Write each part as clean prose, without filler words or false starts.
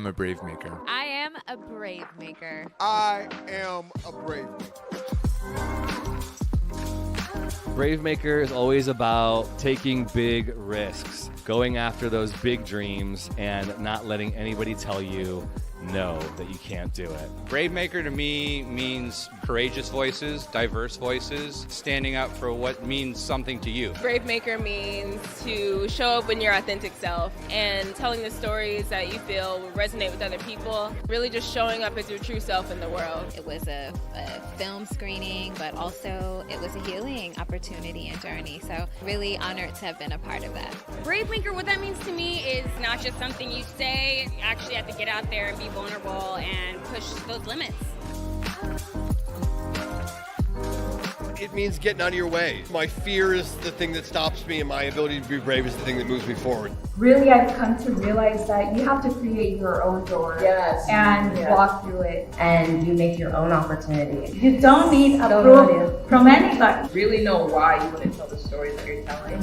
am a BraveMaker. I am a BraveMaker. I am a BraveMaker. BraveMaker is always about taking big risks, going after those big dreams, and not letting anybody tell you no, that you can't do it. BraveMaker to me means courageous voices, diverse voices, standing up for what means something to you. BraveMaker means to show up in your authentic self and telling the stories that you feel will resonate with other people. Really just showing up as your true self in the world. It was a film screening, but also it was a healing opportunity and journey. So really honored to have been a part of that. BraveMaker, what that means to me is not just something you say. You actually have to get out there and be vulnerable and push those limits. It means getting out of your way. My fear is the thing that stops me, and my ability to be brave is the thing that moves me forward. Really, I've come to realize that you have to create your own door and walk through it. And you make your own opportunity. You don't need approval from anybody. Really know why you want to tell the stories that you're telling.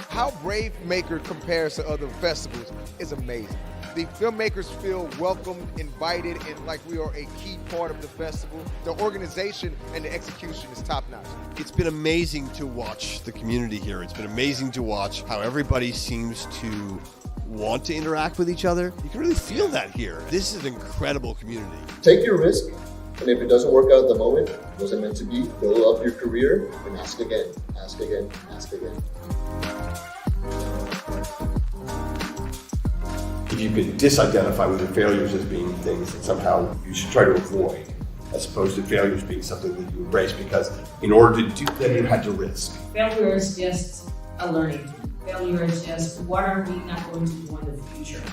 How BraveMaker compares to other festivals is amazing. The filmmakers feel welcomed, invited, and like we are a key part of the festival. The organization and the execution is top-notch. It's been amazing to watch the community here. It's been amazing to watch how everybody seems to want to interact with each other. You can really feel that here. This is an incredible community. Take your risk, and if it doesn't work out at the moment, it wasn't meant to be, build up your career and ask again, ask again, ask again. If you could disidentify with your failures as being things that somehow you should try to avoid, as opposed to failures being something that you embrace, because in order to do that, you had to risk. Failure is just a learning tool. Failure is just, what are we not going to do in the future?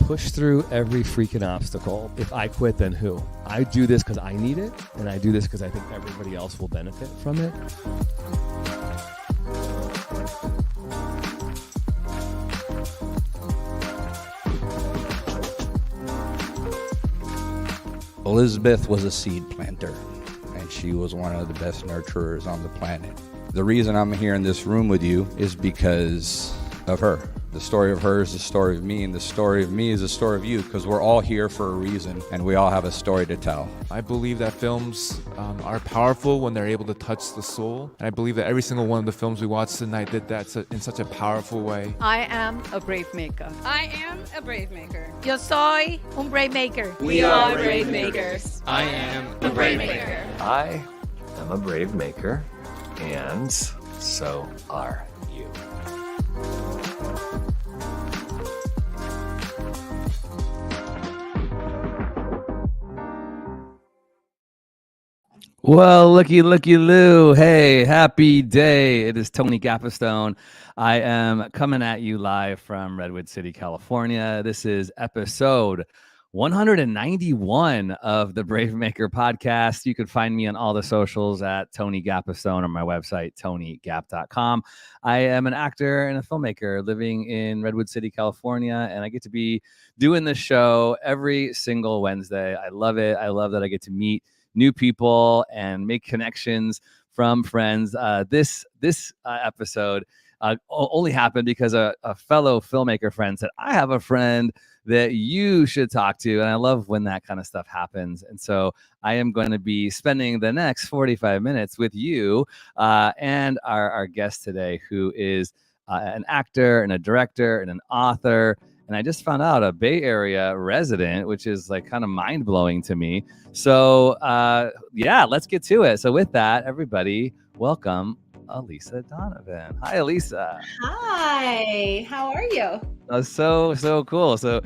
Push through every freaking obstacle. If I quit, then who? I do this because I need it, and I do this because I think everybody else will benefit from it. Elizabeth was a seed planter, and she was one of the best nurturers on the planet. The reason I'm here in this room with you is because of her. The story of her is the story of me, and the story of me is the story of you, because we're all here for a reason, and we all have a story to tell. I believe that films are powerful when they're able to touch the soul. And I believe that every single one of the films we watched tonight did that in such a powerful way. I am a BraveMaker. I am a BraveMaker. Yo soy un BraveMaker. We are BraveMakers. I am a BraveMaker. I am a BraveMaker, and so are you. Well, looky Lou. Hey, happy day. It is Tony Gapastone. I am coming at you live from Redwood City, California. This is episode 191 of the BraveMaker podcast. You can find me on all the socials at Tony Gapastone, or my website, tonygap.com. I am an actor and a filmmaker living in Redwood City, California, and I get to be doing this show every single Wednesday. I love it. I love that I get to meet new people and make connections from friends. This episode only happened because a fellow filmmaker friend said, I have a friend that you should talk to. And I love when that kind of stuff happens. And so I am going to be spending the next 45 minutes with you and our guest today, who is an actor and a director and an author. And I just found out a Bay Area resident, which is like kind of mind blowing to me. So yeah, let's get to it. So with that, everybody, welcome ELISA Donovan. Hi, ELISA. Hi, how are you? So cool. So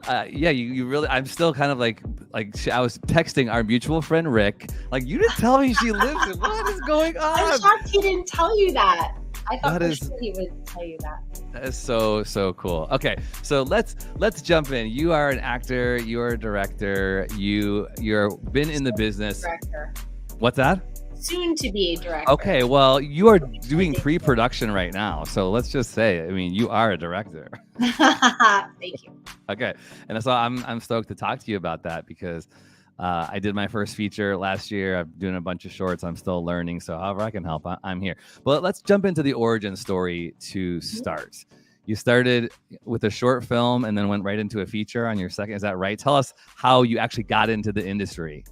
yeah, you really, I'm still kind of like I was texting our mutual friend Rick, like, you didn't tell me she lives in, what is going on? I'm shocked he didn't tell you that. I thought That for is- sure he would tell you that. That is so cool. Okay, so let's jump in. You are an actor, you're a director, you're been in the business. Director. What's that? soon to be director. Okay, well, you are doing pre-production right now, so let's just say, I mean, you are a director. Thank you. Okay, and so I'm stoked to talk to you about that because I did my first feature last year. I'm doing a bunch of shorts. I'm still learning, so however I can help, I'm here. But let's jump into the origin story to start. You started with a short film and then went right into a feature on your second. Is that right? Tell us how you actually got into the industry.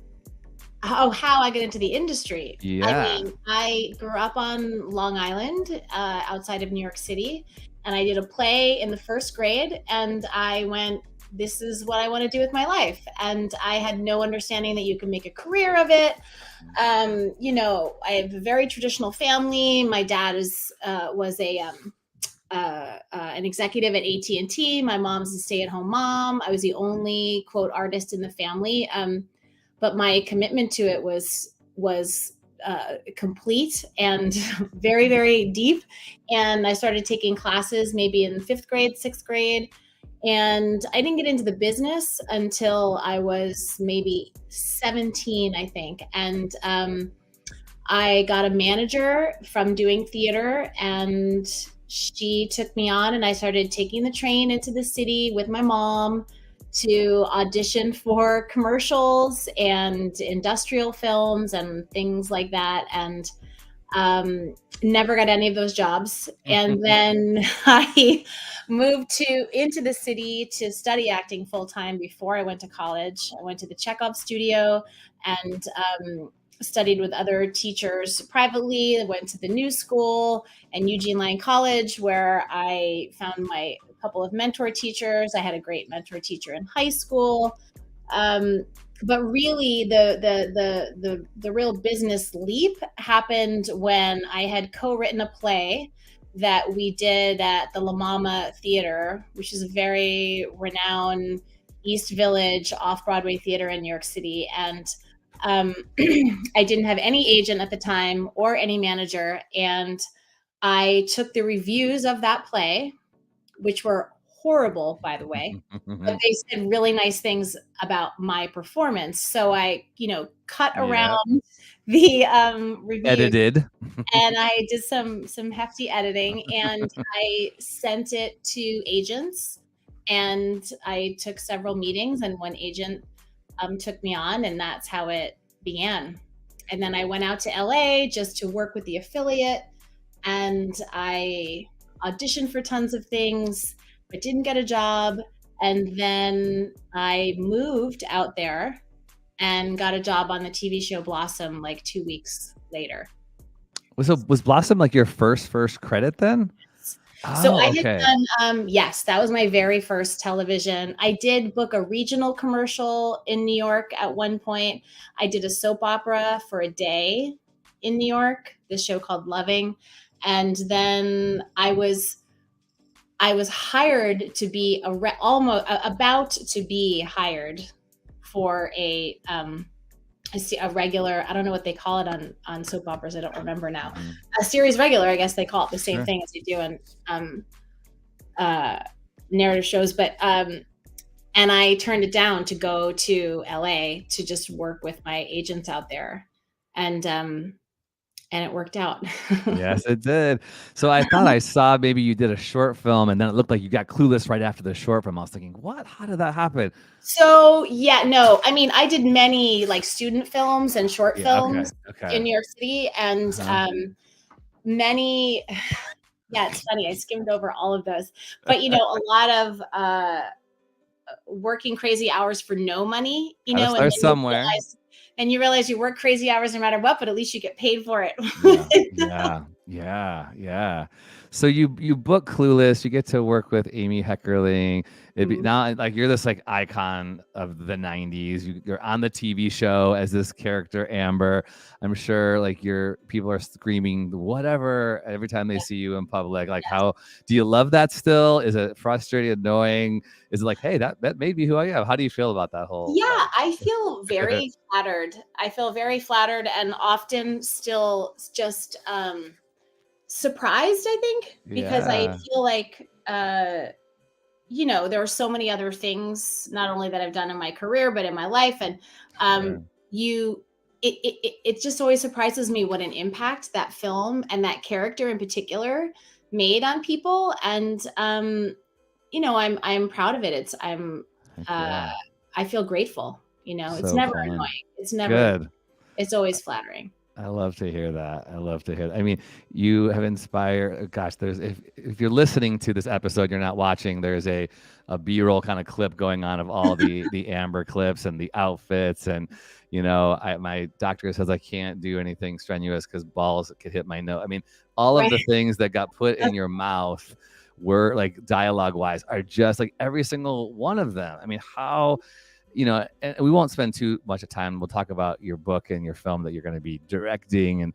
Oh, how I got into the industry. Yeah. I mean, I grew up on Long Island, outside of New York City, and I did a play in the first grade, and I went, this is what I want to do with my life. And I had no understanding that you can make a career of it. You know, I have a very traditional family. My dad was an executive at AT&T. My mom's a stay-at-home mom. I was the only quote artist in the family. But my commitment to it was complete and very, very deep. And I started taking classes maybe in 5th grade, 6th grade. And I didn't get into the business until I was maybe 17, I think. And I got a manager from doing theater, and she took me on, and I started taking the train into the city with my mom to audition for commercials and industrial films and things like that. And never got any of those jobs. And then I moved into the city to study acting full time before I went to college. I went to the Chekhov studio and studied with other teachers privately. I went to the New School and Eugene Lang College, where I found my couple of mentor teachers. I had a great mentor teacher in high school. But really the real business leap happened when I had co-written a play that we did at the La Mama Theater, which is a very renowned East Village off-Broadway theater in New York City. And I didn't have any agent at the time or any manager. And I took the reviews of that play, which were horrible, by the way, but they said really nice things about my performance. So I, cut around the reviews. Edited. And I did some hefty editing, and I sent it to agents, and I took several meetings, and one agent took me on, and that's how it began. And then I went out to LA just to work with the affiliate, and I auditioned for tons of things. I didn't get a job. And then I moved out there and got a job on the TV show Blossom like 2 weeks later. Was Blossom like your first credit then? So I had done, yes, that was my very first television. I did book a regional commercial in New York at one point. I did a soap opera for a day in New York, this show called Loving. And then I was hired to be about to be hired for a regular, I don't know what they call it on soap operas. I don't remember now. A series regular, I guess they call it the same thing as they do in narrative shows. But and I turned it down to go to LA to just work with my agents out there, and it worked out. Yes, it did. So I thought I saw maybe you did a short film, and then it looked like you got Clueless right after the short film. I was thinking, what? How did that happen? So no, I mean, I did many like student films and short films in New York City, and many. Yeah, it's funny. I skimmed over all of those, but a lot of working crazy hours for no money. And somewhere. And you realize you work crazy hours no matter what, but at least you get paid for it. Yeah. So you book Clueless, you get to work with Amy Heckerling. Now like you're this like icon of the 90s. You're on the TV show as this character Amber. I'm sure like people are screaming whatever every time they see you in public. Like how do you love that still? Is it frustrating, annoying? Is it like, hey, that may be who I am? How do you feel about that whole? Yeah, I feel very flattered. I feel very flattered, and often still just surprised, I think, because I feel like there are so many other things, not only that I've done in my career, but in my life. And you it just always surprises me what an impact that film and that character in particular made on people. And you know, I'm proud of it. I feel grateful. You know, it's So never fun. annoying. It's never Good. It's always flattering. I love to hear that. I love to hear that. I mean, you have inspired, gosh, there's, if you're listening to this episode, you're not watching, there's a B-roll kind of clip going on of all the Amber clips and the outfits. And, you know, my doctor says I can't do anything strenuous because balls could hit my nose. I mean, all of the things that got put in your mouth were like dialogue wise are just like every single one of them. I mean, how, you know, and we won't spend too much of time. We'll talk about your book and your film that you're going to be directing. And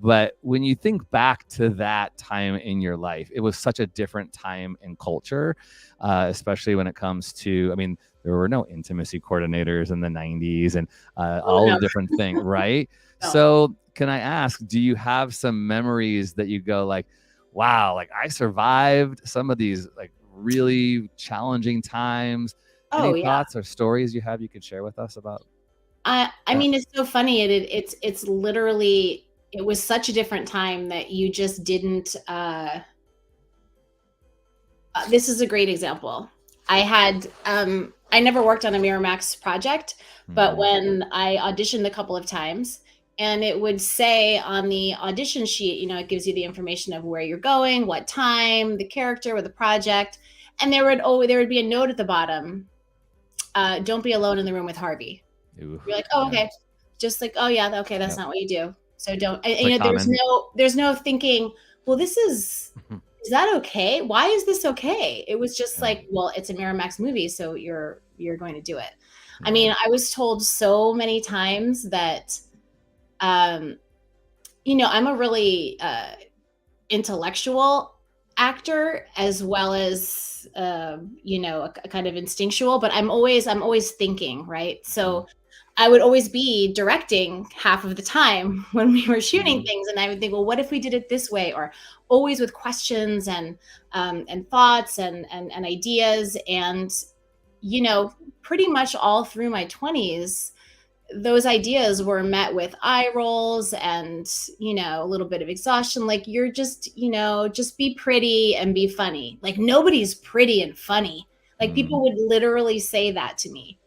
but when you think back to that time in your life, it was such a different time in culture, especially when it comes to, I mean, there were no intimacy coordinators in the 90s and all the different things, right? No. So can I ask, do you have some memories that you go like, wow, like I survived some of these like really challenging times? Any thoughts or stories you have you could share with us about? I mean, it's so funny. It's literally, it was such a different time that you just didn't. This is a great example. I never worked on a Miramax project, but when I auditioned a couple of times, and it would say on the audition sheet, you know, it gives you the information of where you're going, what time, the character, or the project, and there would be a note at the bottom. Don't be alone in the room with Harvey. Ooh, you're like, oh, okay. Just like, oh yeah, okay, that's not what you do. So don't, and, you know, there's no thinking, well, is that okay? Why is this okay? It was just like, well, it's a Miramax movie, so you're going to do it. I mean, I was told so many times that, you know, I'm a really intellectual actor as well as you know, a kind of instinctual, but I'm always thinking, right? So I would always be directing half of the time when we were shooting things, and I would think, well, what if we did it this way? Or always with questions and thoughts and ideas. And you know, pretty much all through my 20s, those ideas were met with eye rolls and, you know, a little bit of exhaustion. Like, you're just, you know, just be pretty and be funny. Like, nobody's pretty and funny. Like, people would literally say that to me,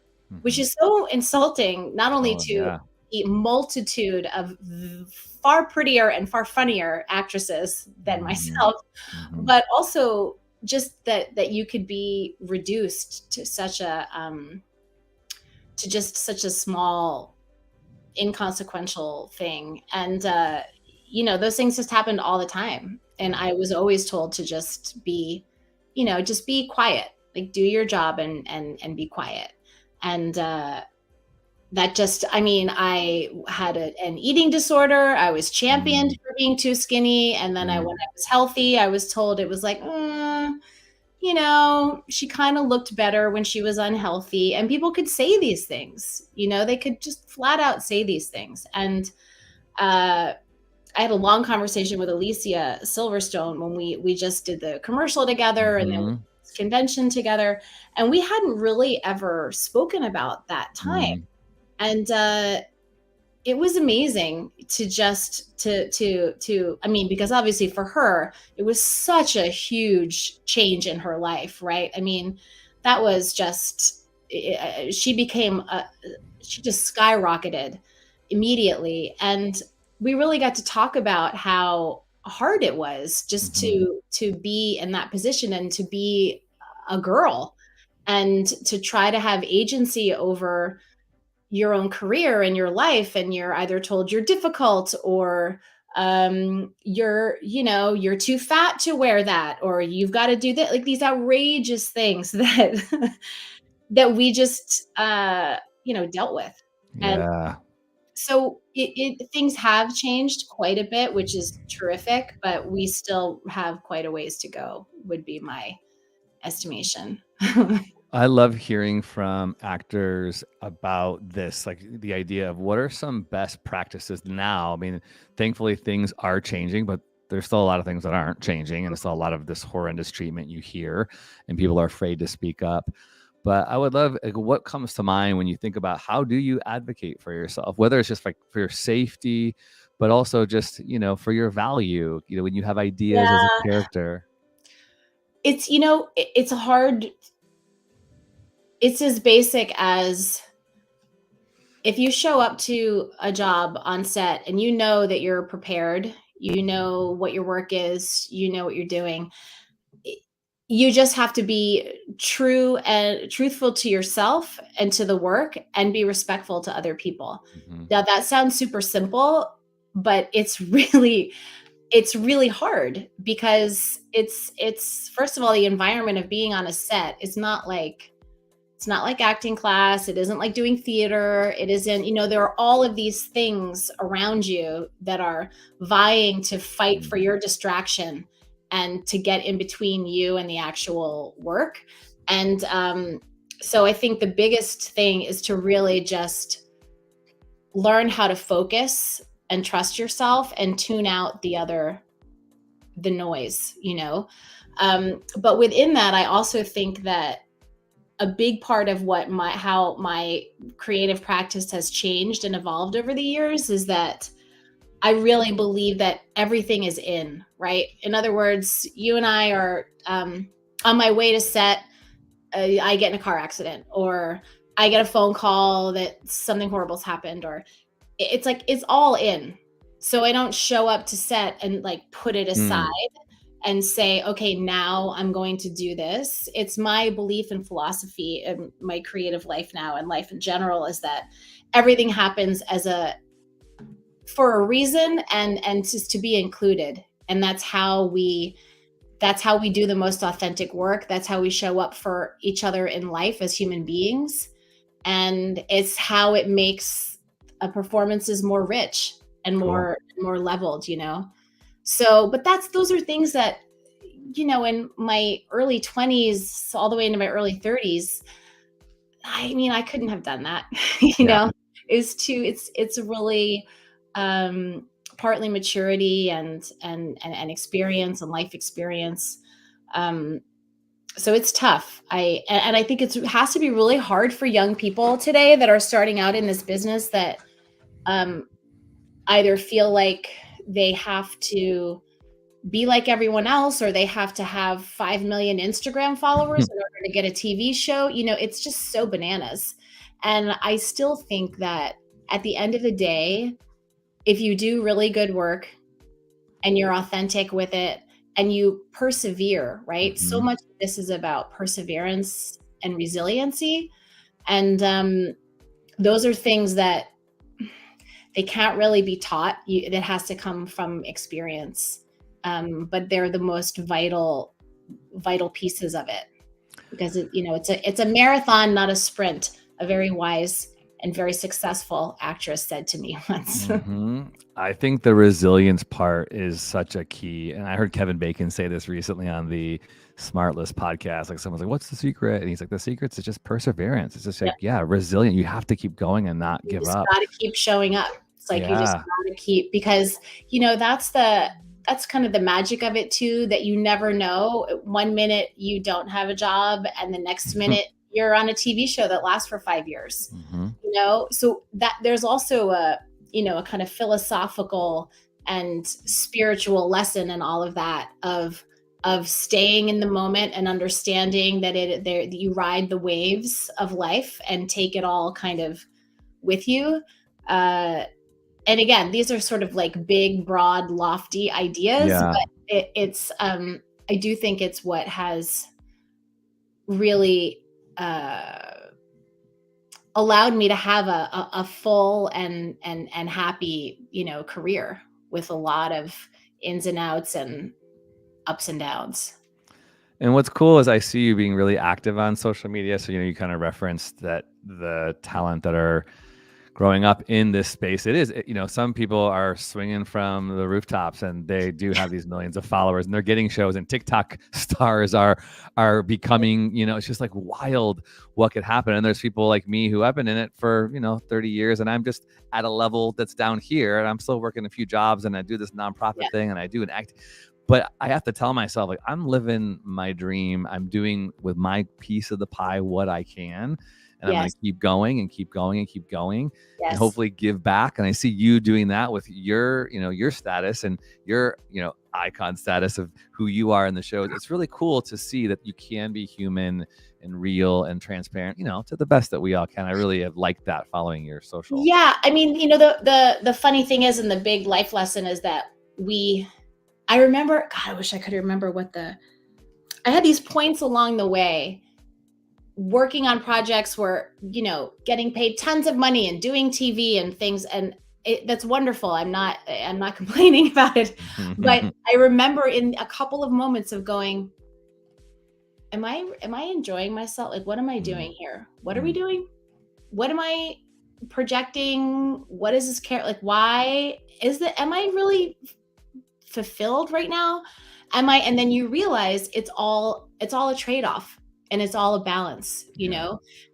which is so insulting, not only to the multitude of far prettier and far funnier actresses than myself, but also just that you could be reduced to such a, to just such a small, inconsequential thing. And, you know, those things just happened all the time. And I was always told to just be, you know, just be quiet, like do your job and be quiet. And that just, I mean, I had an eating disorder. I was championed for being too skinny. And then when I was healthy, I was told it was like, you know, she kind of looked better when she was unhealthy. And people could say these things, you know, they could just flat out say these things. And I had a long conversation with Alicia Silverstone when we just did the commercial together and then this convention together. And we hadn't really ever spoken about that time. And it was amazing to just to I mean, because obviously for her, it was such a huge change in her life, right? I mean, that was just, she just skyrocketed immediately. And we really got to talk about how hard it was just to be in that position and to be a girl and to try to have agency over your own career and your life. And you're either told you're difficult or you're too fat to wear that, or you've got to do that, like these outrageous things that that we just dealt with. And so things have changed quite a bit, which is terrific, but we still have quite a ways to go, would be my estimation. I love hearing from actors about this, like the idea of what are some best practices now. I mean, thankfully things are changing, but there's still a lot of things that aren't changing. And there's still a lot of this horrendous treatment you hear and people are afraid to speak up. But I would love, like, what comes to mind when you think about how do you advocate for yourself, whether it's just like for your safety, but also just, for your value, when you have ideas as a Yeah. character. It's, it's hard. It's as basic as if you show up to a job on set and you know that you're prepared, you know what your work is, you know what you're doing. You just have to be true and truthful to yourself and to the work and be respectful to other people. Now that sounds super simple, but it's really hard because it's first of all, the environment of being on a set is not like, it's not like acting class. It isn't like doing theater. It isn't, there are all of these things around you that are vying to fight for your distraction and to get in between you and the actual work. And so I think the biggest thing is to really just learn how to focus and trust yourself and tune out the noise, but within that, I also think that a big part of how my creative practice has changed and evolved over the years is that I really believe that everything is in, right? In other words, you and I are on my way to set, I get in a car accident, or I get a phone call that something horrible's happened, or it's like, it's all in. So I don't show up to set and like put it aside and say, okay, now I'm going to do this. It's my belief and philosophy in my creative life now and life in general is that everything happens for a reason and just to be included. And that's how we do the most authentic work. That's how we show up for each other in life as human beings. And it's how it makes a performances more rich and more leveled, So, but those are things that, in my early 20s, all the way into my early 30s, I couldn't have done that, it's really, partly maturity and experience and life experience. So it's tough. I think it has to be really hard for young people today that are starting out in this business that either feel like they have to be like everyone else, or they have to have 5 million Instagram followers in order to get a TV show. It's just so bananas. And I still think that at the end of the day, if you do really good work and you're authentic with it and you persevere, right? So much of this is about perseverance and resiliency. And those are things that they can't really be taught. It has to come from experience. But they're the most vital pieces of it, because it's a marathon, not a sprint. A very wise and very successful actress said to me once. I think the resilience part is such a key. And I heard Kevin Bacon say this recently on the Smartless podcast. Like, someone's like, what's the secret? And he's like, the secret's just perseverance. It's just like, resilient. You have to keep going and not give up. You just got to keep showing up. It's like, you just got to keep, because, that's kind of the magic of it too, that you never know. 1 minute you don't have a job and the next minute you're on a TV show that lasts for 5 years, so that there's also a kind of philosophical and spiritual lesson in all of that of staying in the moment and understanding that you ride the waves of life and take it all kind of with you. And again, these are sort of like big, broad, lofty ideas, but it's I do think it's what has really allowed me to have a full and happy, career with a lot of ins and outs and ups and downs. And what's cool is I see you being really active on social media. So, you kind of referenced that the talent that are growing up in this space, it is, some people are swinging from the rooftops and they do have these millions of followers and they're getting shows, and TikTok stars are becoming, it's just like wild what could happen. And there's people like me who have been in it for, 30 years, and I'm just at a level that's down here, and I'm still working a few jobs, and I do this nonprofit thing, and I do an act. But I have to tell myself, like, I'm living my dream. I'm doing with my piece of the pie what I can. And I'm going to keep going and keep going and keep going and hopefully give back. And I see you doing that with your, your status and your, icon status of who you are in the show. It's really cool to see that you can be human and real and transparent, to the best that we all can. I really have liked that following your social. Yeah. I mean, the funny thing is, and the big life lesson is that I remember, God, I wish I could remember I had these points along the way working on projects where, getting paid tons of money and doing TV and things. And that's wonderful. I'm not complaining about it, but I remember in a couple of moments of going, am I enjoying myself? Like, what am I doing here? What are we doing? What am I projecting? What is this care? Like, why am I really fulfilled right now? And then you realize it's all a trade-off. And it's all a balance,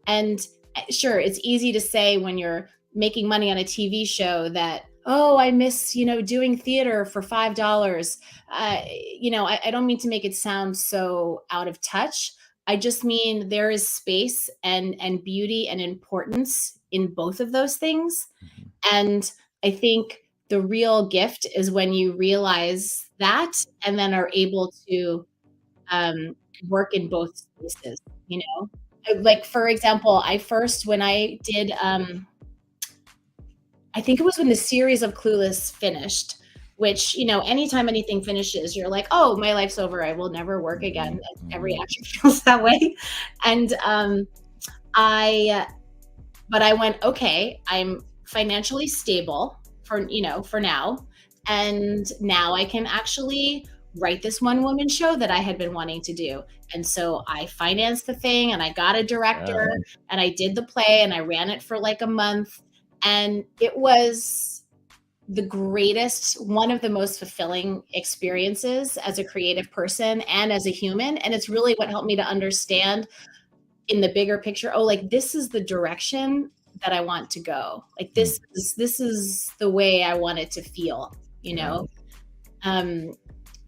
and sure, it's easy to say when you're making money on a TV show that, oh, I miss, doing theater for $5. I don't mean to make it sound so out of touch. I just mean there is space and beauty and importance in both of those things. And I think the real gift is when you realize that and then are able to work in both spaces, like, for example, when I did, I think it was when the series of Clueless finished, which, anytime anything finishes, you're like, oh, my life's over. I will never work again. Every actor feels that way. And I went, okay, I'm financially stable for now. And now I can actually write this one-woman show that I had been wanting to do. And so I financed the thing and I got a director and I did the play and I ran it for like a month. And it was one of the most fulfilling experiences as a creative person and as a human. And it's really what helped me to understand in the bigger picture, this is the direction that I want to go. Like, this is the way I want it to feel,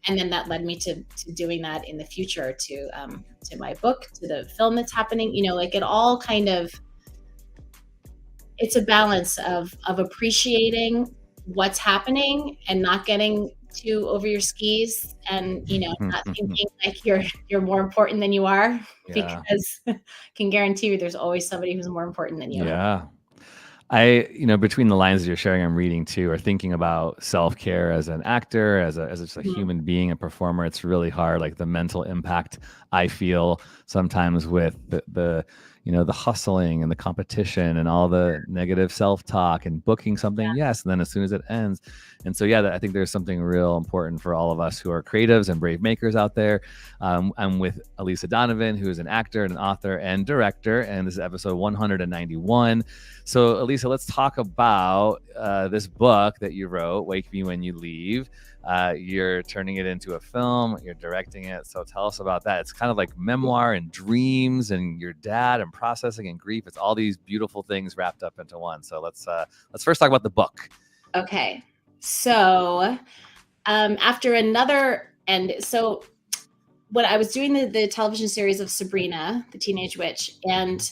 and then that led me to doing that in the future, to my book, to the film that's happening. It all kind of, it's a balance of appreciating what's happening and not getting too over your skis, and not thinking like you're more important than you are, because I can guarantee you there's always somebody who's more important than you. Yeah. Between the lines that you're sharing, I'm reading too, or thinking about self-care as an actor, as just a human being, a performer. It's really hard. Like, the mental impact I feel sometimes with the hustling and the competition and all the negative self-talk and booking something. Yes. And then as soon as it ends. And so, I think there's something real important for all of us who are creatives and brave makers out there. I'm with ELISA Donovan, who is an actor and an author and director. And this is episode 191. So, ELISA, let's talk about this book that you wrote, Wake Me When You Leave. You're turning it into a film, you're directing it. So tell us about that. It's kind of like memoir and dreams and your dad and processing and grief. It's all these beautiful things wrapped up into one. So let's first talk about the book. Okay. So when I was doing the television series of Sabrina, the Teenage Witch, and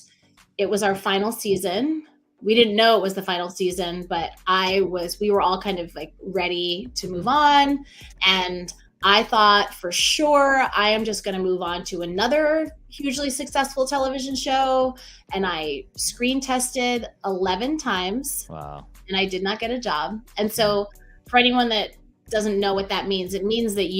it was our final season. We didn't know it was the final season, but we were all kind of like ready to move on. And I thought, for sure, I am just going to move on to another hugely successful television show. And I screen tested 11 times. Wow. And I did not get a job. And so for anyone that doesn't know what that means, it means that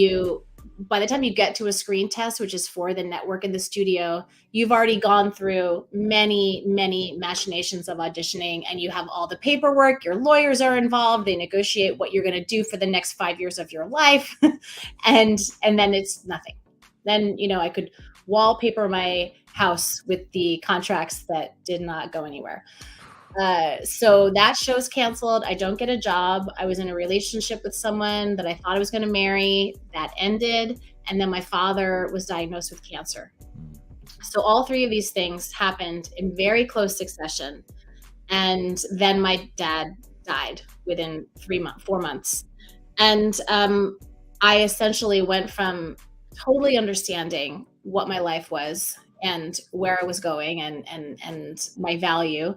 by the time you get to a screen test, which is for the network and the studio, you've already gone through many, many machinations of auditioning, and you have all the paperwork. Your lawyers are involved. They negotiate what you're going to do for the next 5 years of your life. and then it's nothing. Then, I could wallpaper my house with the contracts that did not go anywhere. So that show's canceled. I don't get a job. I was in a relationship with someone that I thought I was going to marry. That ended. And then my father was diagnosed with cancer. So all three of these things happened in very close succession. And then my dad died within 4 months. And I essentially went from totally understanding what my life was and where I was going and my value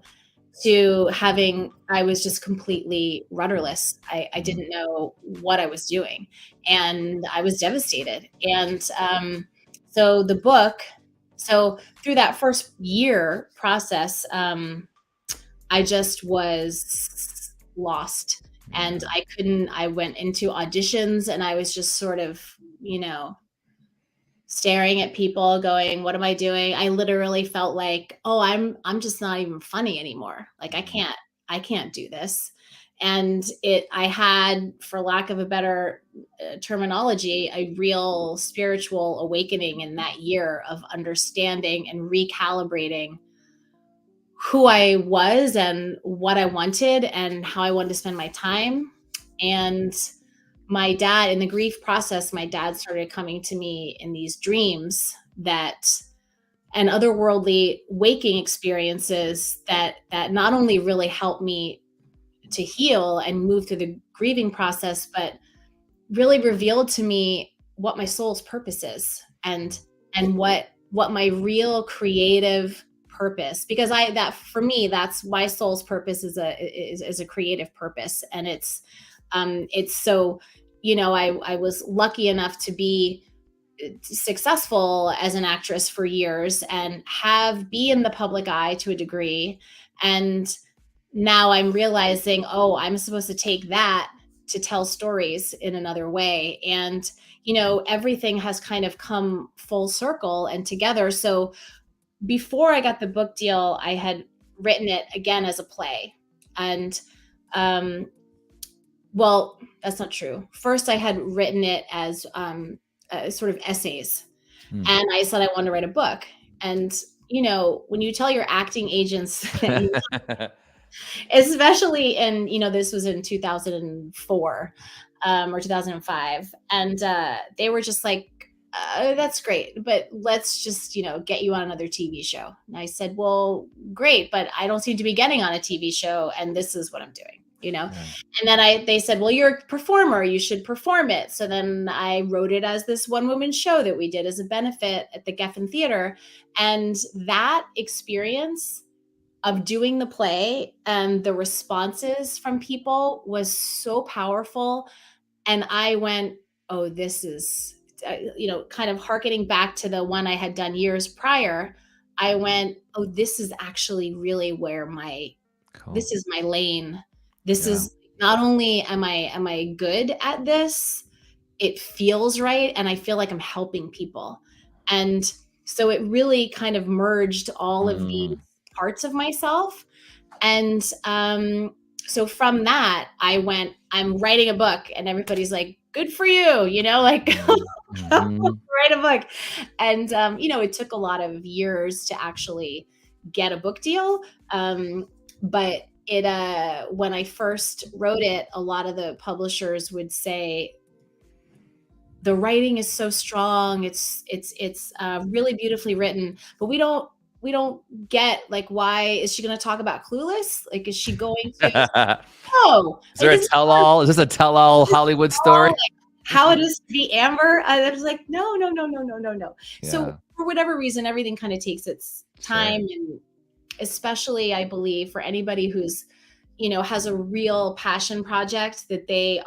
to having, I was just completely rudderless. I didn't know what I was doing and I was devastated. And so the book, so through that first year process, I just was lost and I went into auditions and I was just sort of, staring at people going, what am I doing? I literally felt like, oh, I'm just not even funny anymore. Like I can't do this. And I had, for lack of a better terminology, a real spiritual awakening in that year of understanding and recalibrating who I was and what I wanted and how I wanted to spend my time. And my dad, in the grief process, my dad started coming to me in these dreams and otherworldly waking experiences that not only really helped me to heal and move through the grieving process, but really revealed to me what my soul's purpose is and what my real creative purpose, because for me, that's my soul's purpose is a creative purpose. And it's so, I was lucky enough to be successful as an actress for years and be in the public eye to a degree. And now I'm realizing, oh, I'm supposed to take that to tell stories in another way. And, everything has kind of come full circle and together. So before I got the book deal, I had written it again as a play. And, well, that's not true. First, I had written it as sort of essays. And I said I wanted to write a book. And, when you tell your acting agents that especially in, this was in 2004 or 2005. And they were just like, that's great, but let's just, get you on another TV show. And I said, well, great, but I don't seem to be getting on a TV show. And this is what I'm doing, And then they said, well, you're a performer, you should perform it. So then I wrote it as this one woman show that we did as a benefit at the Geffen Theater. And that experience of doing the play and the responses from people was so powerful. And I went, oh, this is, kind of hearkening back to the one I had done years prior. I went, oh, this is actually really where this is my lane. This is not only am I good at this, it feels right. And I feel like I'm helping people. And so it really kind of merged all of these parts of myself. And so from that, I went, I'm writing a book and everybody's like, good for you, write a book. And, it took a lot of years to actually get a book deal. But when I first wrote it, a lot of the publishers would say, the writing is so strong. It's really beautifully written, but we don't get, like, why is she going to talk about Clueless? Like, is she going to? No. Is there a tell-all? Is this a tell-all Hollywood story? Like, how it is to be Amber? I was like, no. Yeah. So for whatever reason, everything kind of takes its time, and especially, I believe, for anybody who's, has a real passion project that they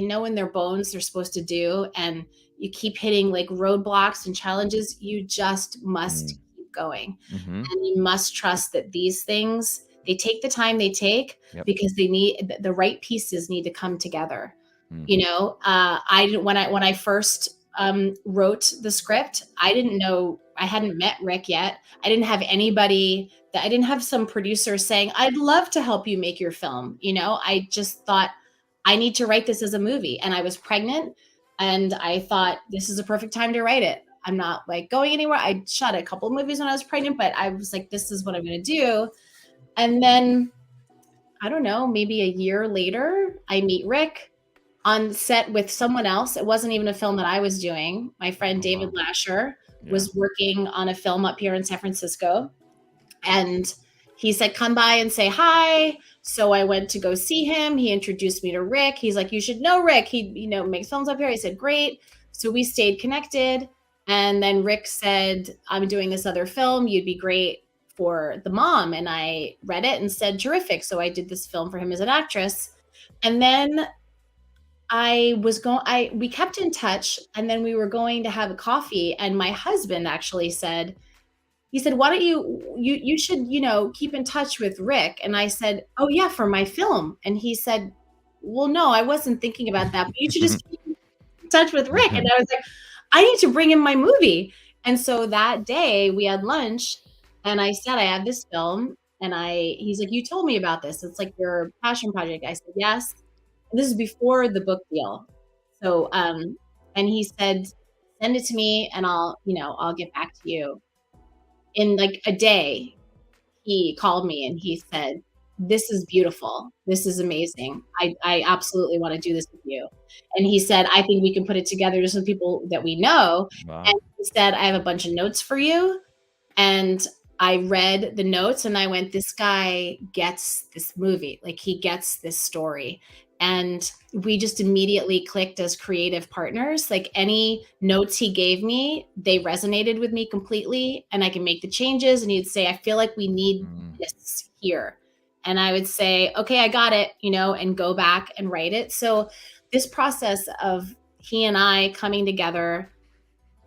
know in their bones they're supposed to do, and you keep hitting like roadblocks and challenges, you just must keep going. And you must trust that these things, they take the time they take because they need the right pieces need to come together. When I first wrote the script, I didn't know, I hadn't met Rick yet. I didn't have anybody I didn't have some producer saying, I'd love to help you make your film. I just thought, I need to write this as a movie. And I was pregnant and I thought, this is a perfect time to write it. I'm not like going anywhere. I shot a couple of movies when I was pregnant, but I was like, this is what I'm going to do. And then, I don't know, maybe a year later, I meet Rick on set with someone else. It wasn't even a film that I was doing. My friend David Lasher was working on a film up here in San Francisco. And he said, come by and say hi. So I went to go see him. He introduced me to Rick. He's like, you should know Rick. He, makes films up here. I said, great. So we stayed connected. And then Rick said, I'm doing this other film. You'd be great for the mom. And I read it and said, terrific. So I did this film for him as an actress. And then we kept in touch, and then we were going to have a coffee. And my husband actually said, why don't you should, keep in touch with Rick. And I said, oh yeah, for my film. And he said, well, no, I wasn't thinking about that, but you should just keep in touch with Rick. And I was like, I need to bring him my movie. And so that day we had lunch, and I said, I have this film. And he's like, you told me about this. It's like your passion project. I said, yes. And this is before the book deal. So, and he said, send it to me and I'll get back to you. In like a day, he called me and he said, this is beautiful. This is amazing. I absolutely want to do this with you. And he said, I think we can put it together to some people that we know. Wow. And he said, I have a bunch of notes for you. And I read the notes and I went, this guy gets this movie. Like, he gets this story. And we just immediately clicked as creative partners. Like, any notes he gave me, they resonated with me completely, and I can make the changes. And he'd say, I feel like we need this here. And I would say, okay, I got it, and go back and write it. So this process of he and I coming together,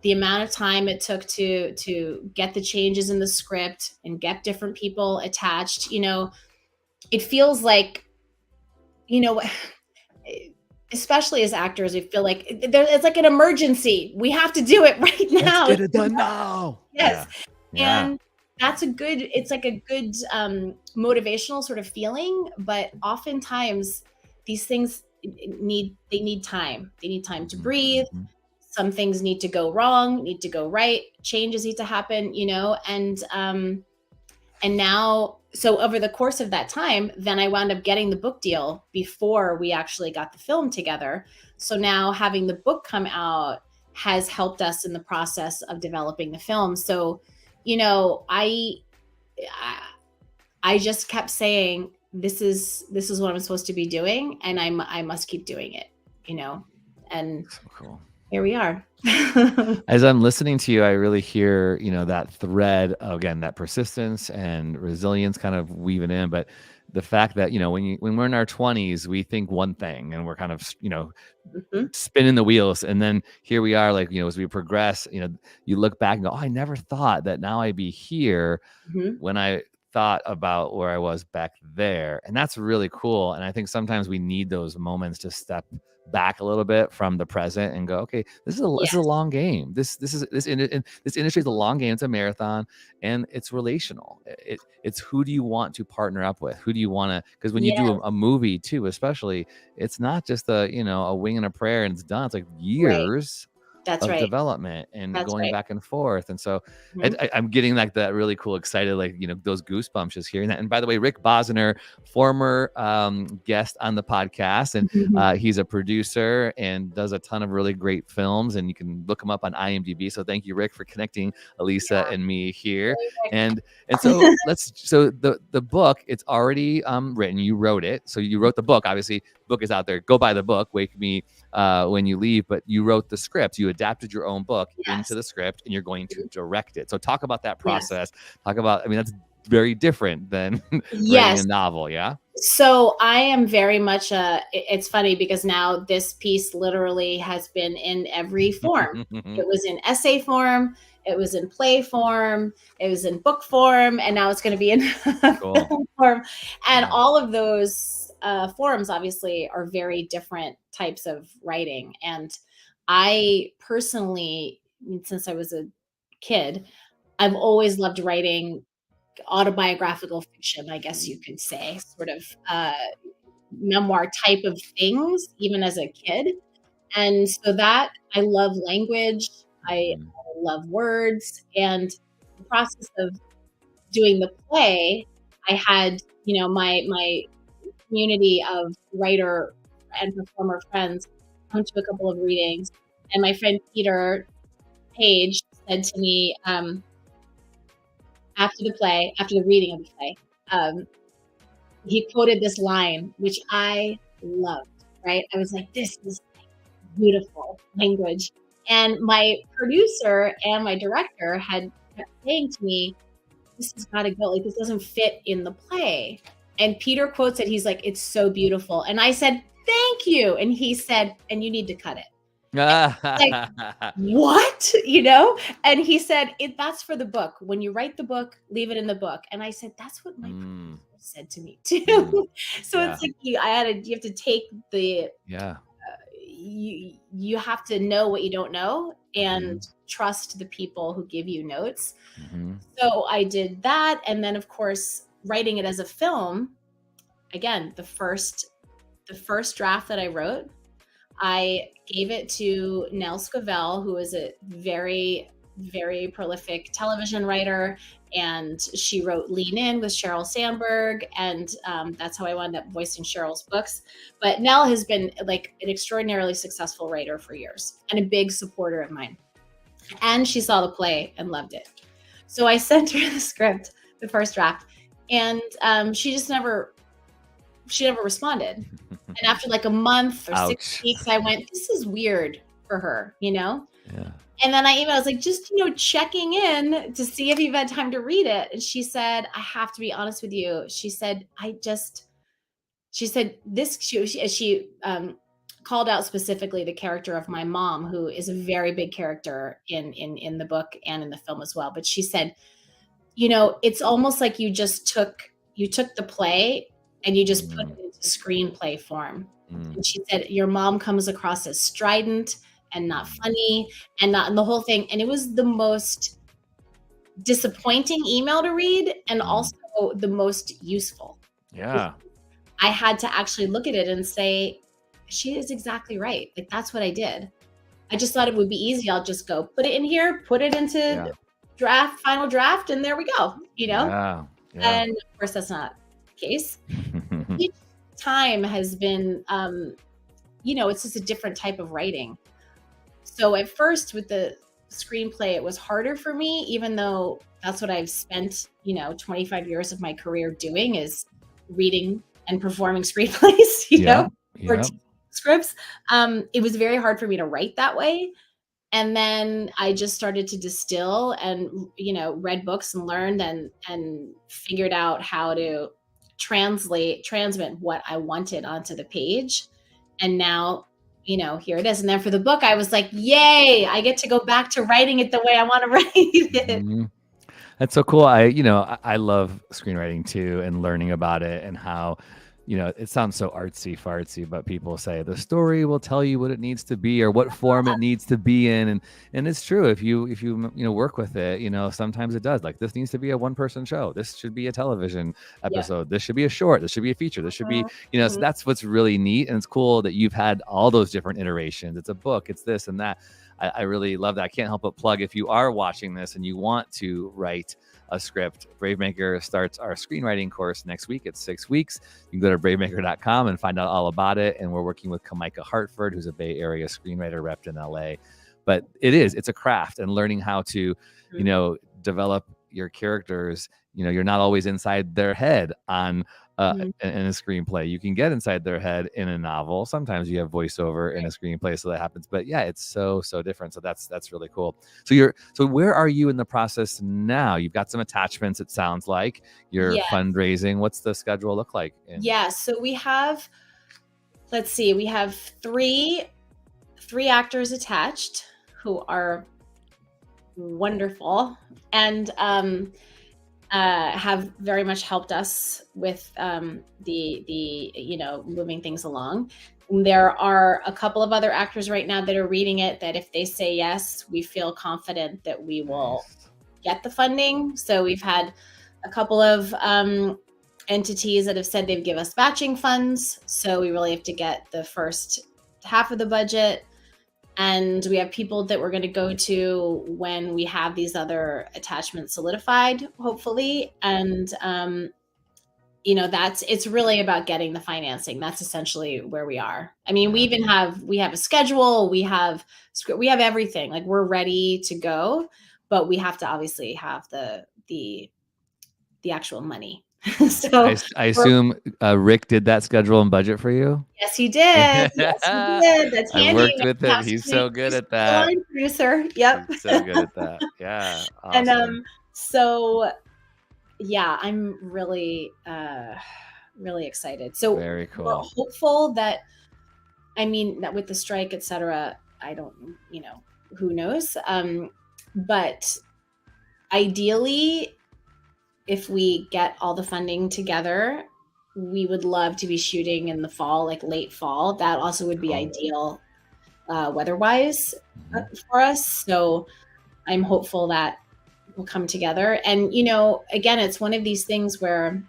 the amount of time it took to get the changes in the script and get different people attached, it feels like, especially as actors, we feel like it's like an emergency. We have to do it right now. Let's get it done now. Yes. Yeah. And it's like a good motivational sort of feeling, but oftentimes these things need time. They need time to breathe. Some things need to go wrong, need to go right. Changes need to happen, and now, so over the course of that time, then I wound up getting the book deal before we actually got the film together. So now having the book come out has helped us in the process of developing the film. So, I just kept saying, this is what I'm supposed to be doing, and I must keep doing it, and so cool. Here we are. As I'm listening to you, I really hear, that thread, again, that persistence and resilience kind of weaving in. But the fact that, when we're in our 20s, we think one thing and we're kind of, spinning the wheels. And then here we are, like, as we progress, you look back and go, oh, I never thought that now I'd be here when I thought about where I was back there. And that's really cool. And I think sometimes we need those moments to step back a little bit from the present and go, okay, this is a long game. This industry is a long game. It's a marathon, and it's relational. It's who do you want to partner up with? Who do you want to? Because when you do a movie too, especially, it's not just a wing and a prayer and it's done. It's like years. That's of right. development and That's going right. back and forth. And so I'm getting like that really cool, excited, like, those goosebumps just hearing that. And by the way, Rick Bosner, former guest on the podcast, and he's a producer and does a ton of really great films, and you can look him up on IMDb. So thank you, Rick, for connecting Elisa and me here. And so the book, it's already written. You wrote it. So you wrote the book. Obviously, the book is out there. Go buy the book. Wake me when you leave. But you wrote the script. You adapted your own book into the script, and you're going to direct it. So talk about that process. Talk about, that's very different than writing a novel. Yeah. So I am very much it's funny because now this piece literally has been in every form. It was in essay form, it was in play form, it was in book form, and now it's going to be in film form. And all of those forms obviously are very different types of writing. And I personally, since I was a kid, I've always loved writing autobiographical fiction, I guess you could say, sort of memoir type of things, even as a kid. And so that I love language, I love words, and the process of doing the play, I had, my community of writer and performer friends come to a couple of readings, and my friend Peter Page said to me, after the reading of the play, um, he quoted this line, which I loved, right? I was like, this is beautiful language. And my producer and my director had kept saying to me, this has got to go. Like, this doesn't fit in the play. And Peter quotes it. He's like, it's so beautiful. And I said, thank you. And he said, and you need to cut it. Like, what? And he said, that's for the book. When you write the book, leave it in the book. And I said, that's what my producer said to me too. So it's like you have to take the you have to know what you don't know and trust the people who give you notes. So I did that. And then of course, writing it as a film, again, the first draft that I wrote, I gave it to Nell Scovell, who is a very, very prolific television writer. And she wrote Lean In with Sheryl Sandberg. And that's how I wound up voicing Sheryl's books. But Nell has been like an extraordinarily successful writer for years and a big supporter of mine. And she saw the play and loved it. So I sent her the script, the first draft, and she never responded. And after like a month or 6 weeks, I went, this is weird for her, Yeah. And then I was like, just, checking in to see if you've had time to read it. And she said, I have to be honest with you. She said, she called out specifically the character of my mom, who is a very big character in the book and in the film as well. But she said, it's almost like you took the play and you just put it into screenplay form. And she said, your mom comes across as strident and not funny and the whole thing. And it was the most disappointing email to read and also the most useful. Yeah. I had to actually look at it and say, she is exactly right. Like, that's what I did. I just thought it would be easy. I'll just go put it in here, put it into final draft, and there we go, Yeah. And of course, that's not the case. Each time has been, it's just a different type of writing. So at first with the screenplay, it was harder for me, even though that's what I've spent, 25 years of my career doing, is reading and performing screenplays, or scripts. It was very hard for me to write that way. And then I just started to distill and, read books and learned and figured out how to transmit what I wanted onto the page. And now, here it is. And then for the book, I was like, yay, I get to go back to writing it the way I want to write it. That's so cool. I love screenwriting too, and learning about it and how, it sounds so artsy fartsy, but people say the story will tell you what it needs to be or what form it needs to be in. And it's true. If you work with it, sometimes it does. Like, this needs to be a one-person show. This should be a television episode. This should be a short. This should be a feature. This should be, so that's what's really neat. And it's cool that you've had all those different iterations. It's a book, it's this and that. I really love that. I can't help but plug, if you are watching this and you want to write a script, BraveMaker starts our screenwriting course next week. It's 6 weeks. You can go to bravemaker.com and find out all about it. And we're working with Kamika Hartford, who's a Bay Area screenwriter repped in LA. But it's a craft, and learning how to, develop your characters. You're not always inside their head in a screenplay. You can get inside their head in a novel. Sometimes you have voiceover in a screenplay, so that happens. But yeah, it's so different. So that's really cool. So where are you in the process now? You've got some attachments, it sounds like. You're fundraising. What's the schedule look like? So we have, we have three actors attached who are wonderful and have very much helped us with the moving things along. There are a couple of other actors right now that are reading it, that if they say yes, we feel confident that we will get the funding. So we've had a couple of entities that have said they'd give us matching funds. So we really have to get the first half of the budget. And we have people that we're going to go to when we have these other attachments solidified, hopefully. And, it's really about getting the financing. That's essentially where we are. I mean, we have a schedule, we have everything. Like, we're ready to go, but we have to obviously have the actual money. So I assume Rick did that schedule and budget for you. yes, he did. Yes, he did. That's I handy. worked with him. He's so good at He's the that. line producer. Yep. He's so good at that. Yeah, And awesome. so yeah, I'm really excited. So Very we're cool. hopeful that, I mean, that with the strike, etc., I don't, who knows? But ideally, if we get all the funding together, we would love to be shooting in the fall, like late fall. That also would be ideal weather-wise for us. So I'm hopeful that will come together. And, again, it's one of these things where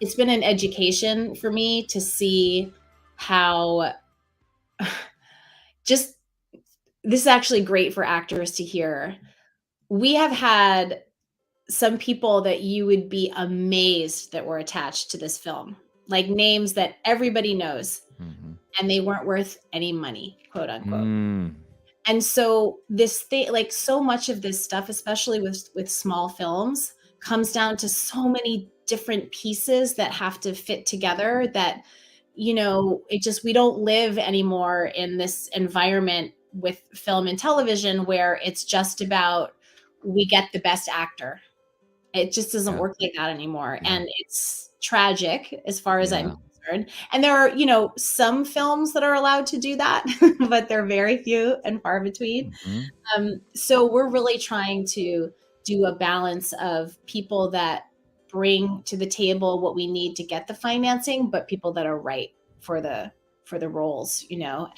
it's been an education for me to see how this is actually great for actors to hear. We have had some people that you would be amazed that were attached to this film, like names that everybody knows, and they weren't worth any money, quote unquote. And so this thing, like so much of this stuff, especially with small films, comes down to so many different pieces that have to fit together that, we don't live anymore in this environment with film and television where it's just about, we get the best actor. It just doesn't work like that anymore. And it's tragic as far as I'm concerned. And there are, some films that are allowed to do that, but they're very few and far between. So we're really trying to do a balance of people that bring to the table what we need to get the financing, but people that are right for the roles,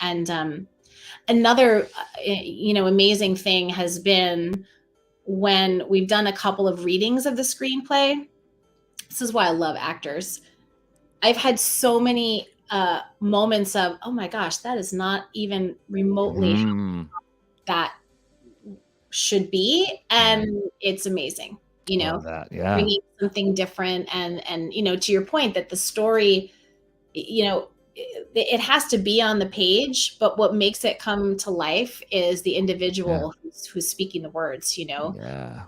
and another, amazing thing has been when we've done a couple of readings of the screenplay. This is why I love actors. I've had so many moments of, oh my gosh, that is not even remotely how that should be. And it's amazing, Love that. Yeah. bringing something different. And, to your point that the story, it has to be on the page, but what makes it come to life is the individual who's speaking the words, Yeah.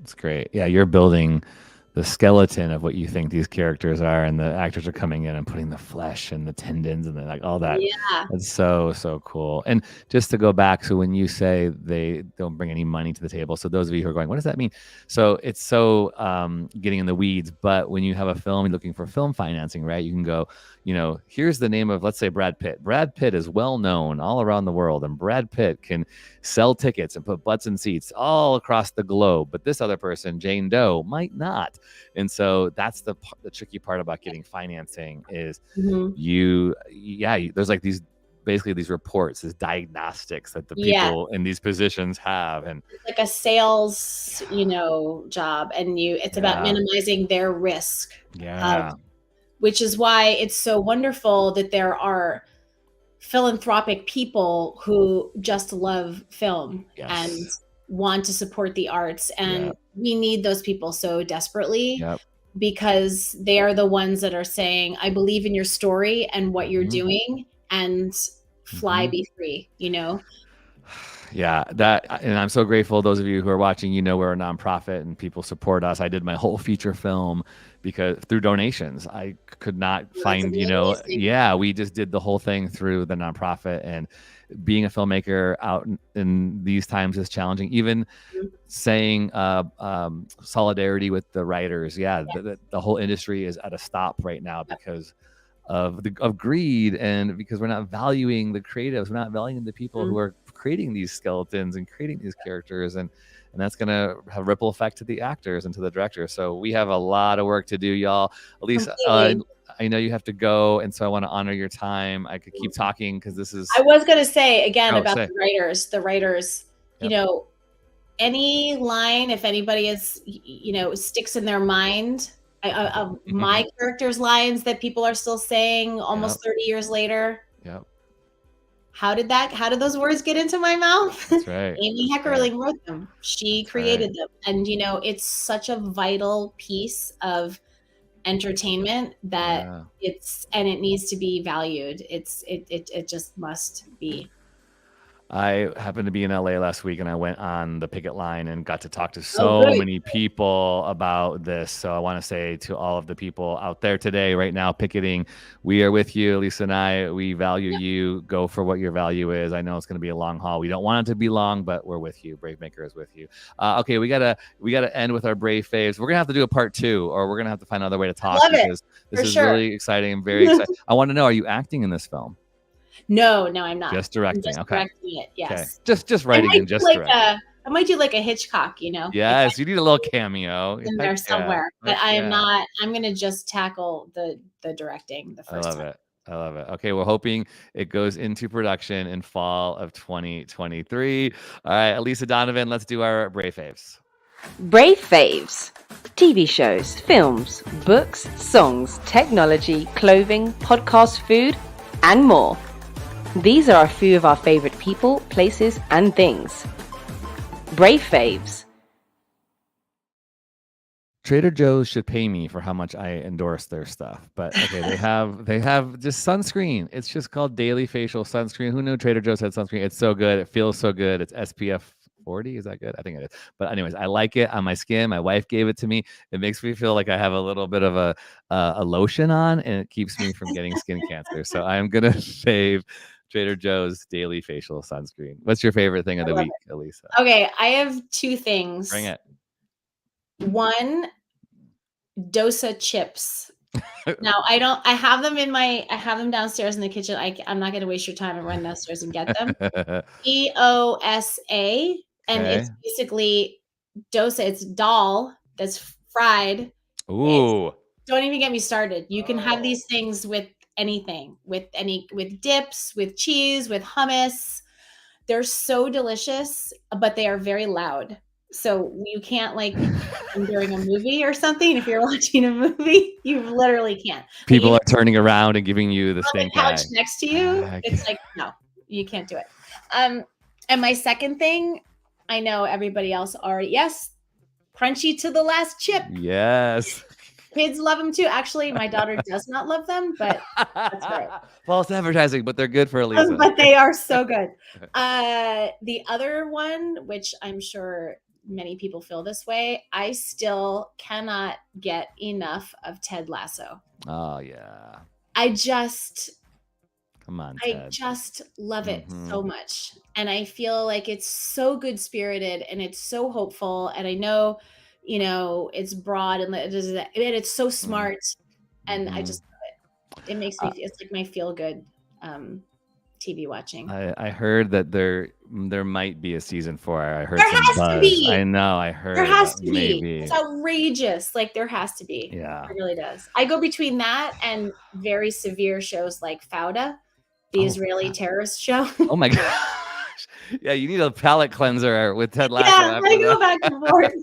It's great. Yeah. You're building the skeleton of what you think these characters are, and the actors are coming in and putting the flesh and the tendons and like all that. Yeah. It's so cool. And just to go back, so when you say they don't bring any money to the table, so those of you who are going, what does that mean? So it's getting in the weeds, but when you have a film, you're looking for film financing, right? You can go, here's the name of, let's say, Brad Pitt. Brad Pitt is well known all around the world, and Brad Pitt can sell tickets and put butts in seats all across the globe, but this other person, Jane Doe, might not. And so that's the tricky part about getting financing is there's like these reports, these diagnostics that the people in these positions have, and it's like a sales job, and it's about minimizing their risk, which is why it's so wonderful that there are philanthropic people who just love film and want to support the arts, and we need those people so desperately because they are the ones that are saying, I believe in your story and what you're doing, and fly, be free, Yeah, and I'm so grateful. Those of you who are watching, we're a nonprofit and people support us. I did my whole feature film because through donations. I could not find, we just did the whole thing through the nonprofit. And being a filmmaker out in these times is challenging. Even saying solidarity with the writers. The whole industry is at a stop right now because of greed, and because we're not valuing the creatives, we're not valuing the people who are creating these skeletons and creating these characters, and that's going to have a ripple effect to the actors and to the directors. So we have a lot of work to do, y'all. Elisa, I know you have to go, and so I want to honor your time. I could keep talking because this is. I was going to say again about the writers. Any line, if anybody is, sticks in their mind. My character's lines that people are still saying almost 30 years later. How did those words get into my mouth? That's right. Amy Heckerling wrote them. She created them. And it's such a vital piece of entertainment that it needs to be valued. It just must be. I happened to be in LA last week, and I went on the picket line and got to talk to so many people about this. So I want to say to all of the people out there today, right now, picketing, we are with you. Elisa and I, we value you. Go for what your value is. I know it's going to be a long haul. We don't want it to be long, but we're with you. BraveMaker is with you. Okay, we gotta end with our Brave faves. We're gonna have to do a part 2, or we're gonna have to find another way to talk because this is really exciting and very exciting. I want to know, are you acting in this film? No, I'm not. Just directing. I'm just okay. directing it. Yes. Okay. Just writing and just directing. I might do like a Hitchcock, you know. Yes, you need a little cameo in there somewhere. But I am not. I'm gonna just tackle the directing the first time. I love it. Okay, we're hoping it goes into production in fall of 2023. All right, Elisa Donovan, let's do our Brave faves. Brave faves. TV shows, films, books, songs, technology, clothing, podcast, food, and more. These are a few of our favorite people, places, and things. Brave faves. Trader Joe's should pay me for how much I endorse their stuff. But okay, they have just sunscreen. It's just called Daily Facial Sunscreen. Who knew Trader Joe's had sunscreen? It's so good. It feels so good. It's SPF 40. Is that good? I think it is. But anyways, I like it on my skin. My wife gave it to me. It makes me feel like I have a little bit of a lotion on, and it keeps me from getting skin cancer. So I'm gonna save Trader Joe's Daily Facial Sunscreen. What's your favorite thing of the week, Elisa? Okay, I have 2 things. Bring it. One, Dosa chips. Now I have them downstairs in the kitchen. I'm not going to waste your time and run downstairs and get them. EOSA, and it's basically dosa. It's dal that's fried. Ooh. Don't even get me started. You can have these things with anything, with dips, with cheese, with hummus. They're so delicious, but they are very loud. So you can't during a movie or something. If you're watching a movie, you literally can't. People are turning around and giving you the stink eye. On the couch next to you, it's like, no, you can't do it. And my second thing, I know everybody else already. Yes, crunchy to the last chip. Yes. Kids love them too. Actually, my daughter does not love them, but that's right. False advertising, but they're good for Elisa. But they are so good. The other one, which I'm sure many people feel this way, I still cannot get enough of Ted Lasso. Oh yeah. Come on, Ted. I just love it so much. And I feel like it's so good spirited and it's so hopeful. And I know, it's broad and it's so smart. And I just love it. It makes me, it's like my feel good TV watching. I heard that there might be a season 4. I heard there has buzz. to be. I know. I heard there has to maybe. be. It's outrageous. Like there has to be. Yeah, it really does. I go between that and very severe shows like Fauda, the Israeli terrorist show. Oh my gosh! Yeah, you need a palate cleanser with Ted Lasso. Yeah, I go back and forth.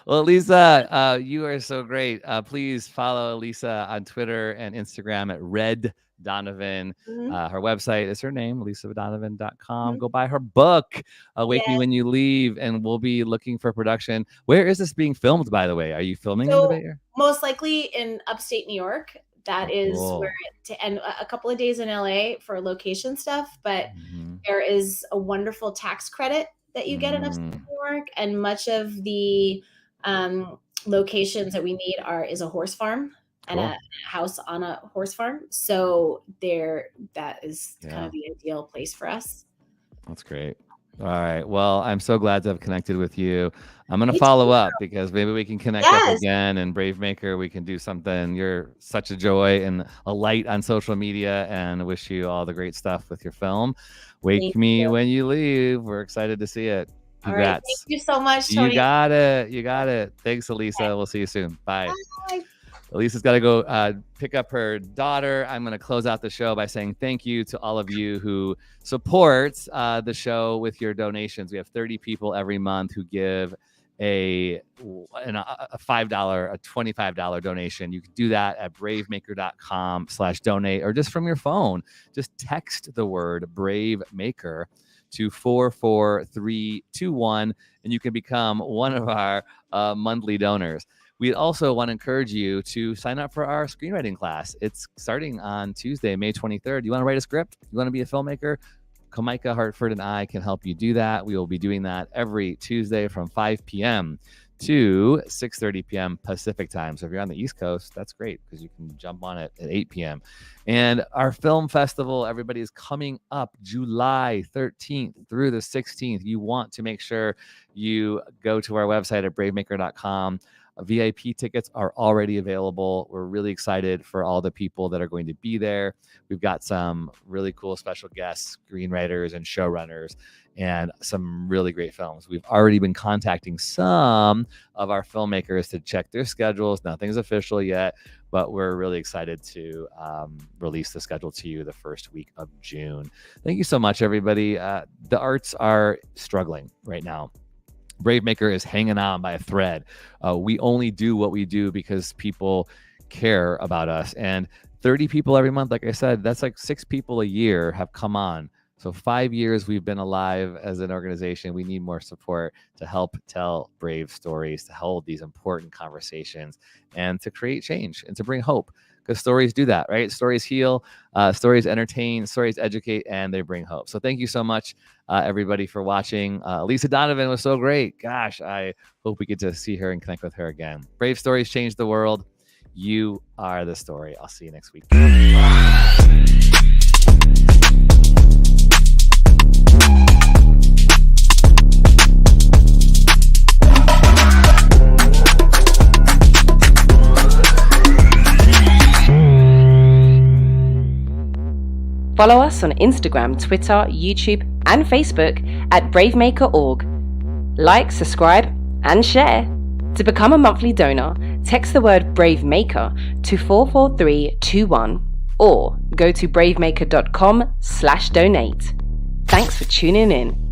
Well, Elisa, you are so great. Please follow Elisa on Twitter and Instagram at Red Donovan. Her website is her name, elisadonovan.com. Go buy her book, Wake Me When You Leave, and we'll be looking for production. Where is this being filmed, by the way? Are you filming in the Bay Area? Most likely in upstate New York. That is where and a couple of days in LA for location stuff, but there is a wonderful tax credit that you get in upstate New York, and much of the locations that we need is a horse farm. And a house on a horse farm. So that is kind of the ideal place for us. That's great. All right. Well, I'm so glad to have connected with you. I'm going to follow up because maybe we can connect up again, and BraveMaker, we can do something. You're such a joy and a light on social media, and wish you all the great stuff with your film. Wake Me When You Leave. We're excited to see it. Congrats. All right. Thank you so much, Tony. You got it. Thanks, Elisa. Okay. We'll see you soon. Bye. Bye. Elisa's got to go pick up her daughter. I'm going to close out the show by saying thank you to all of you who support the show with your donations. We have 30 people every month who give a $5, a $25 donation. You can do that at bravemaker.com/donate, or just from your phone. Just text the word BraveMaker to 44321, and you can become one of our monthly donors. We also want to encourage you to sign up for our screenwriting class. It's starting on Tuesday, May 23rd. You want to write a script? You want to be a filmmaker? Kamika Hartford and I can help you do that. We will be doing that every Tuesday from 5 p.m. to 6:30 p.m. Pacific time. So if you're on the East Coast, that's great because you can jump on it at 8 p.m. And our film festival, everybody, is coming up July 13th through the 16th. You want to make sure you go to our website at bravemaker.com. VIP tickets are already available. We're really excited for all the people that are going to be there. We've got some really cool special guests, screenwriters and showrunners, and some really great films. We've already been contacting some of our filmmakers to check their schedules. Nothing's official yet, but we're really excited to release the schedule to you the first week of June. Thank you so much, everybody. The arts are struggling right now. BraveMaker is hanging on by a thread. We only do what we do because people care about us. And 30 people every month, like I said, that's like 6 people a year have come on. So 5 years we've been alive as an organization. We need more support to help tell brave stories, to hold these important conversations, and to create change and to bring hope. Because stories do that, right? Stories heal, stories entertain, stories educate, and they bring hope. So thank you so much, everybody, for watching. ELISA Donovan was so great. Gosh, I hope we get to see her and connect with her again. Brave stories change the world. You are the story. I'll see you next week. Follow us on Instagram, Twitter, YouTube, and Facebook at BraveMaker.org. Like, subscribe, and share. To become a monthly donor, text the word BraveMaker to 44321 or go to bravemaker.com/donate. Thanks for tuning in.